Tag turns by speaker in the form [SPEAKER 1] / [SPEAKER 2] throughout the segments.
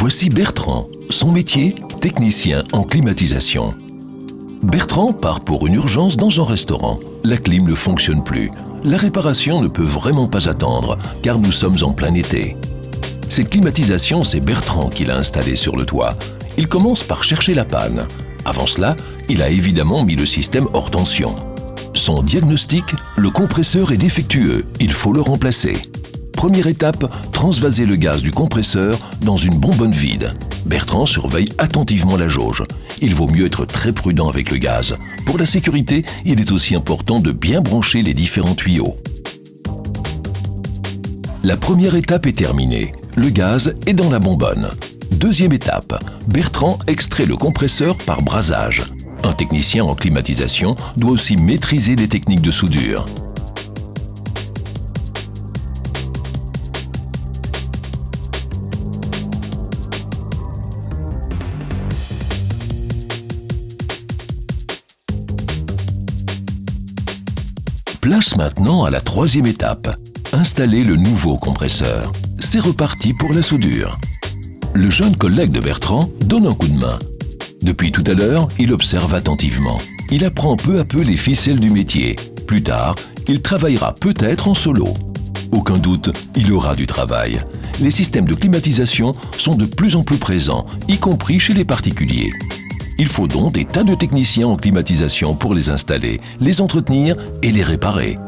[SPEAKER 1] Voici Bertrand. Son métier, technicien en climatisation. Bertrand part pour une urgence dans un restaurant. La clim ne fonctionne plus. La réparation ne peut vraiment pas attendre, car nous sommes en plein été. Cette climatisation, c'est Bertrand qui l'a installée sur le toit. Il commence par chercher la panne. Avant cela, il a évidemment mis le système hors tension. Son diagnostic, le compresseur est défectueux, il faut le remplacer. Première étape, transvaser le gaz du compresseur dans une bonbonne vide. Bertrand surveille attentivement la jauge. Il vaut mieux être très prudent avec le gaz. Pour la sécurité, il est aussi important de bien brancher les différents tuyaux. La première étape est terminée. Le gaz est dans la bonbonne. Deuxième étape, Bertrand extrait le compresseur par brasage. Un technicien en climatisation doit aussi maîtriser les techniques de soudure. Place maintenant à la troisième étape, installer le nouveau compresseur. C'est reparti pour la soudure. Le jeune collègue de Bertrand donne un coup de main. Depuis tout à l'heure, il observe attentivement. Il apprend peu à peu les ficelles du métier. Plus tard, il travaillera peut-être en solo. Aucun doute, il aura du travail. Les systèmes de climatisation sont de plus en plus présents, y compris chez les particuliers. Il faut donc des tas de techniciens en climatisation pour les installer, les entretenir et les réparer.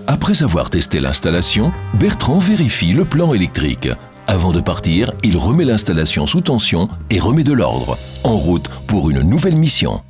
[SPEAKER 1] Après avoir testé l'installation, Bertrand vérifie le plan électrique. Avant de partir, il remet l'installation sous tension et remet de l'ordre. En route pour une nouvelle mission.